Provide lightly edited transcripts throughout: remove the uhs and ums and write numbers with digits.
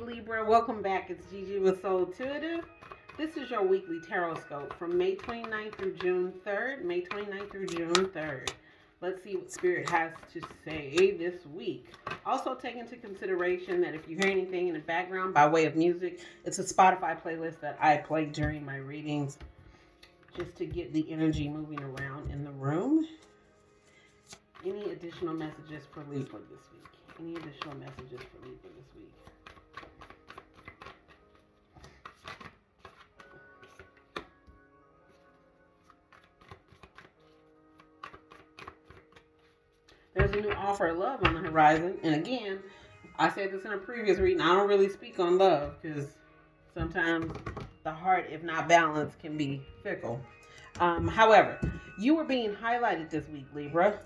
Libra, welcome back. It's Gigi with Soul Intuitive. This is your weekly Tarotscope from May 29th through June 3rd. May 29th through June 3rd. Let's see what Spirit has to say this week. Also take into consideration that if you hear anything in the background by way of music, it's a Spotify playlist that I play during my readings just to get the energy moving around in the room. Any additional messages for Libra this week? Any additional messages for Libra this week? There's a new offer of love on the horizon. And again, I said this in a previous reading. I don't really speak on love because sometimes the heart, if not balanced, can be fickle. However, you were being highlighted this week, Libra.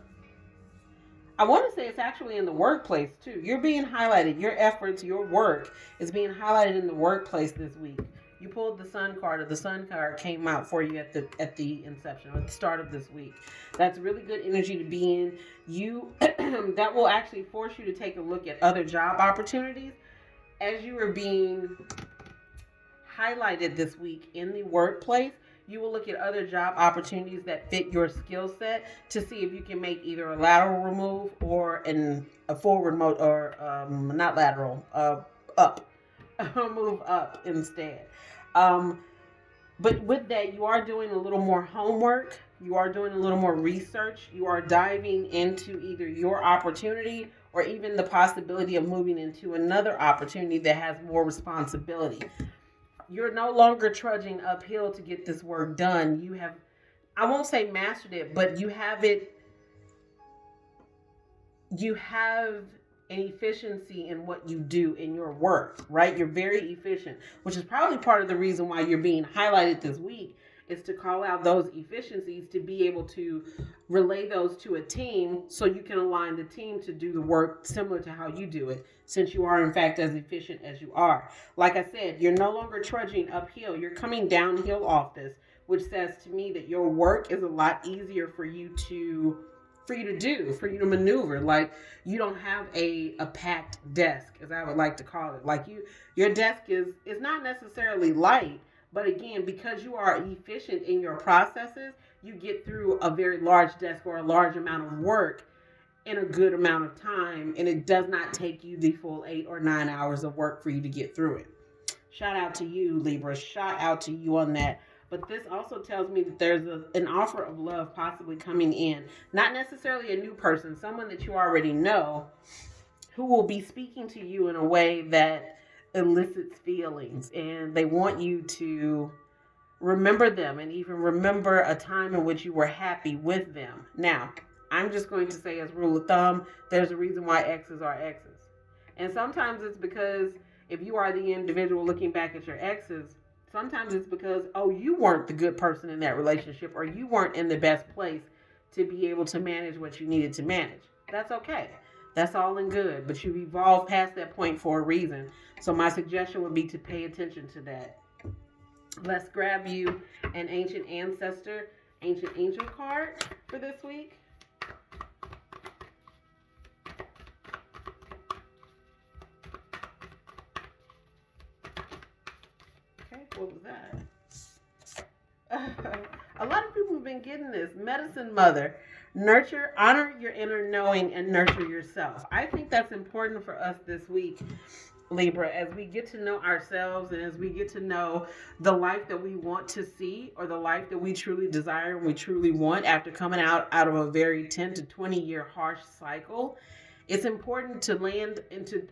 I want to say it's actually in the workplace too. You're being highlighted. Your efforts, your work is being highlighted in the workplace this week. You pulled the Sun card, or the Sun card came out for you at the inception, at the start of this week. That's really good energy to be in. You that will actually force you to take a look at other job opportunities as you are being highlighted this week in the workplace. You will look at other job opportunities that fit your skill set to see if you can make either a lateral remove or a forward move, or not lateral, up, move up instead. But with that, you are doing a little more homework. You are doing a little more research. You are diving into either your opportunity or even the possibility of moving into another opportunity that has more responsibility. You're no longer trudging uphill to get this work done. You have, I won't say mastered it, but you have an efficiency in what you do in your work, right? You're very efficient, which is probably part of the reason why you're being highlighted this week, is to call out those efficiencies, to be able to relay those to a team so you can align the team to do the work similar to how you do it, since you are in fact as efficient as you are. Like I said, you're no longer trudging uphill. You're coming downhill off this, which says to me that your work is a lot easier for you to maneuver. Like, you don't have a packed desk, as I would like to call it. Like, your desk is not necessarily light, but again, because you are efficient in your processes, you get through a very large desk or a large amount of work in a good amount of time, and it does not take you the full 8 or 9 hours of work for you to get through it. Shout out to you, Libra. Shout out to you on that. But this also tells me that there's an offer of love possibly coming in. Not necessarily a new person, someone that you already know, who will be speaking to you in a way that elicits feelings. And they want you to remember them and even remember a time in which you were happy with them. Now, I'm just going to say, as rule of thumb, there's a reason why exes are exes. And sometimes it's because if you are the individual looking back at your exes, sometimes it's because, you weren't the good person in that relationship, or you weren't in the best place to be able to manage what you needed to manage. That's okay. That's all in good. But you've evolved past that point for a reason. So my suggestion would be to pay attention to that. Let's grab you an Ancient Ancestor, Ancient Angel card for this week. What was that? A lot of people have been getting this. Medicine Mother. Nurture, honor your inner knowing, and nurture yourself. I think that's important for us this week, Libra, as we get to know ourselves and as we get to know the life that we want to see, or the life that we truly desire and we truly want after coming out of a very 10 to 20 year harsh cycle. It's important to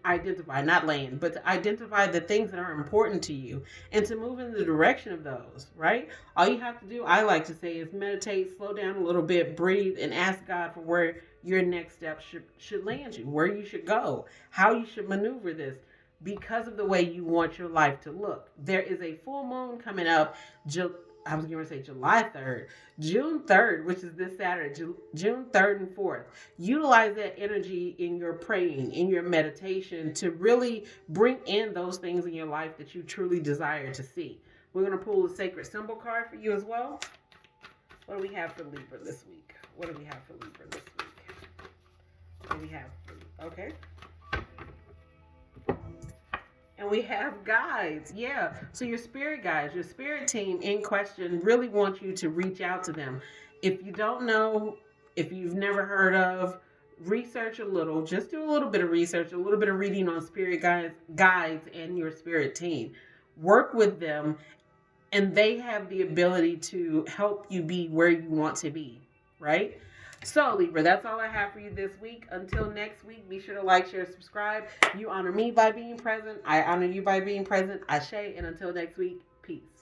identify the things that are important to you and to move in the direction of those, right? All you have to do, I like to say, is meditate, slow down a little bit, breathe, and ask God for where your next step should land you, where you should go, how you should maneuver this, because of the way you want your life to look. There is a full moon coming up, I was going to say July 3rd, June 3rd, which is this Saturday, June 3rd and 4th. Utilize that energy in your praying, in your meditation, to really bring in those things in your life that you truly desire to see. We're going to pull the Sacred Symbol card for you as well. What do we have for Libra this week? And And we have guides. Yeah. So your spirit guides, your spirit team in question really wants you to reach out to them. If you don't know, if you've never heard of, research a little, just do a little bit of research, a little bit of reading on spirit guides and your spirit team. Work with them, and they have the ability to help you be where you want to be, right? So, Libra, that's all I have for you this week. Until next week, be sure to like, share, subscribe. You honor me by being present. I honor you by being present. Ashe, and until next week, peace.